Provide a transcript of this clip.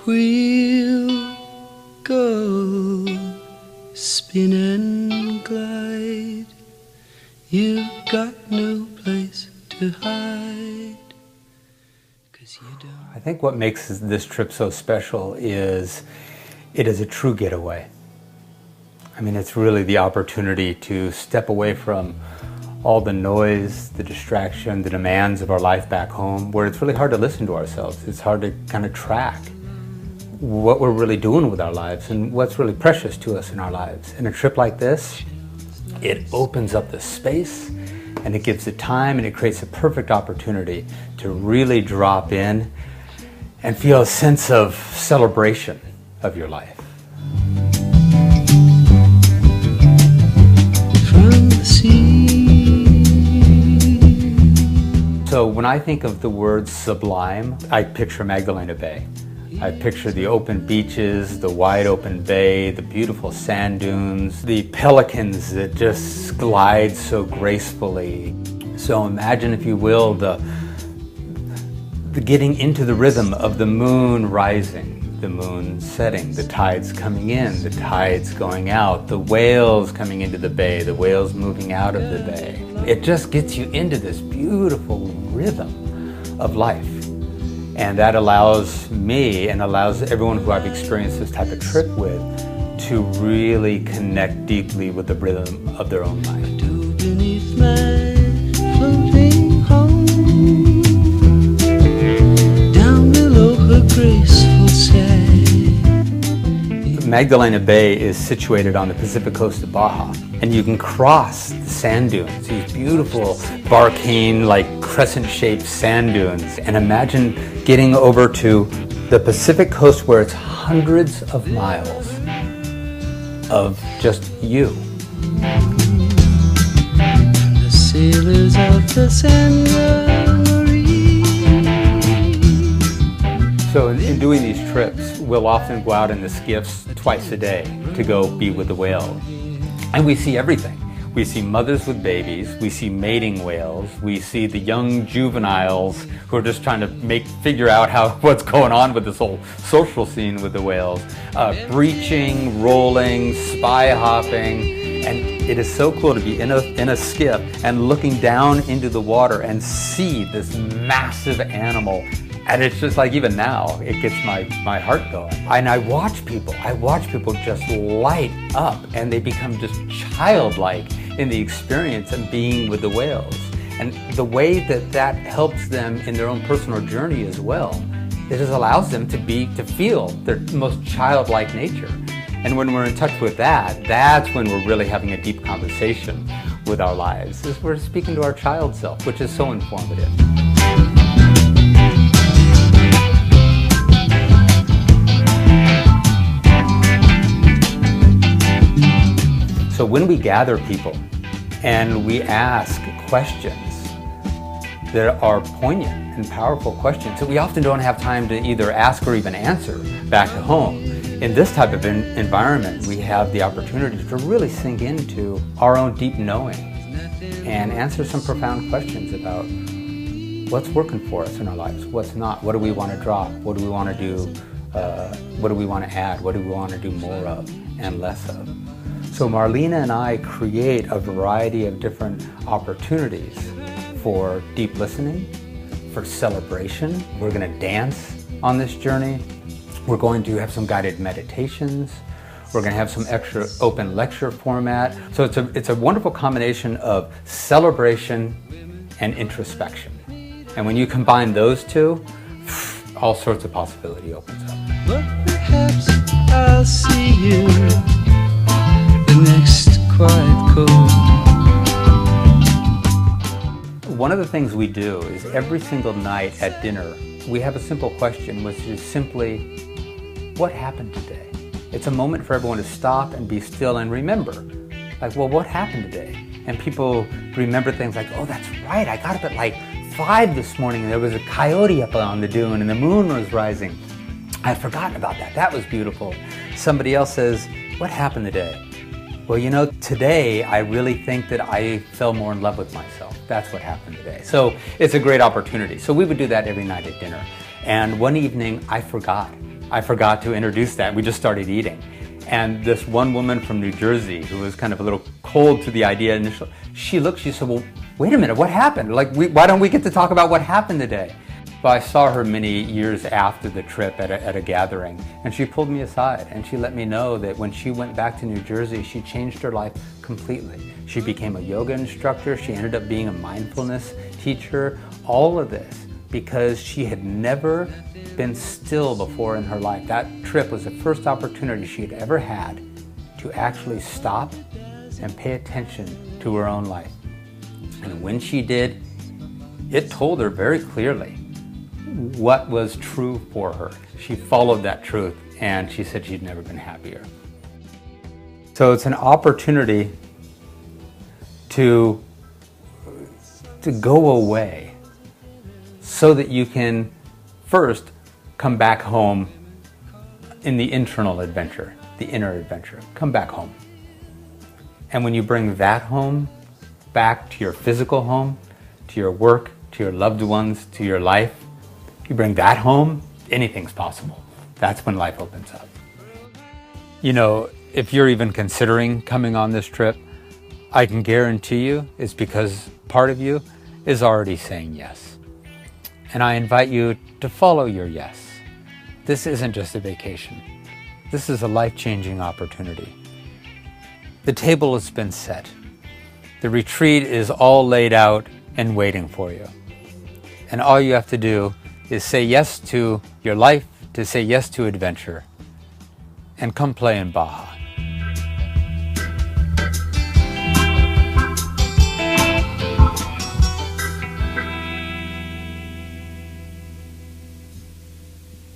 We'll go spin and glide. You've got no place to hide. 'Cause you don't. I think what makes this trip so special is it is a true getaway. I mean, it's really the opportunity to step away from all the noise, the distraction, the demands of our life back home, where it's really hard to listen to ourselves. It's hard to kind of track what we're really doing with our lives and what's really precious to us in our lives. And a trip like this, it opens up the space and it gives the time and it creates a perfect opportunity to really drop in and feel a sense of celebration of your life. From the sea. So when I think of the word sublime, I picture Magdalena Bay. I picture the open beaches, the wide open bay, the beautiful sand dunes, the pelicans that just glide so gracefully. So imagine, if you will, the getting into the rhythm of the moon rising, the moon setting, the tides coming in, the tides going out, the whales coming into the bay, the whales moving out of the bay. It just gets you into this beautiful rhythm of life. And that allows me and allows everyone who I've experienced this type of trip with to really connect deeply with the rhythm of their own life. Beneath my floating home, down below her graceful side. Magdalena Bay is situated on the Pacific coast of Baja, and you can cross the sand dunes, these beautiful barcane, like crescent-shaped sand dunes, and imagine getting over to the Pacific coast where it's hundreds of miles of just you. The sailors of the San So in doing these trips, we'll often go out in the skiffs twice a day to go be with the whale. And we see everything. We see mothers with babies, we see mating whales, we see the young juveniles who are just trying to figure out what's going on with this whole social scene with the whales, breaching, rolling, spy hopping, and it is so cool to be in a skiff and looking down into the water and see this massive animal. And it's just like, even now, it gets my heart going. And I watch people just light up, and they become just childlike in the experience of being with the whales. And the way that helps them in their own personal journey as well, it just allows them to feel their most childlike nature. And when we're in touch with that, that's when we're really having a deep conversation with our lives, is we're speaking to our child self, which is so informative. So when we gather people and we ask questions that are poignant and powerful questions that we often don't have time to either ask or even answer back at home, in this type of environment, we have the opportunity to really sink into our own deep knowing and answer some profound questions about what's working for us in our lives, what's not, what do we want to drop, what do we want to do, what do we want to add, what do we want to do more of and less of. So Marlena and I create a variety of different opportunities for deep listening, for celebration. We're going to dance on this journey. We're going to have some guided meditations. We're going to have some extra open lecture format. So it's a wonderful combination of celebration and introspection. And when you combine those two, all sorts of possibility opens up. But perhaps I'll see you the next quiet cove. One of the things we do is every single night at dinner, we have a simple question, which is simply, what happened today? It's a moment for everyone to stop and be still and remember. Like, well, what happened today? And people remember things like, oh, that's right, I got up at like 5 this morning and there was a coyote up on the dune and the moon was rising. I had forgotten about that. That was beautiful. Somebody else says, what happened today? Well, you know, today I really think that I fell more in love with myself. That's what happened today. So it's a great opportunity. So we would do that every night at dinner. And one evening I forgot I forgot to introduce that. We just started eating. And this one woman from New Jersey who was kind of a little cold to the idea initially, she said, well, wait a minute, what happened? Like, why don't we get to talk about what happened today? But I saw her many years after the trip at a gathering, and she pulled me aside and she let me know that when she went back to New Jersey, she changed her life completely. She became a yoga instructor, she ended up being a mindfulness teacher, all of this because she had never been still before in her life. That trip was the first opportunity she had ever had to actually stop and pay attention to her own life. And when she did, it told her very clearly what was true for her. She followed that truth and she said she'd never been happier. So it's an opportunity to go away so that you can first come back home in the internal adventure, the inner adventure. Come back home. And when you bring that home back to your physical home, to your work, to your loved ones, to your life, you bring that home, anything's possible. That's when life opens up. You know, if you're even considering coming on this trip, I can guarantee you it's because part of you is already saying yes. And I invite you to follow your yes. This isn't just a vacation. This is a life-changing opportunity. The table has been set. The retreat is all laid out and waiting for you. And all you have to do is say yes to your life, to say yes to adventure, and come play in Baja.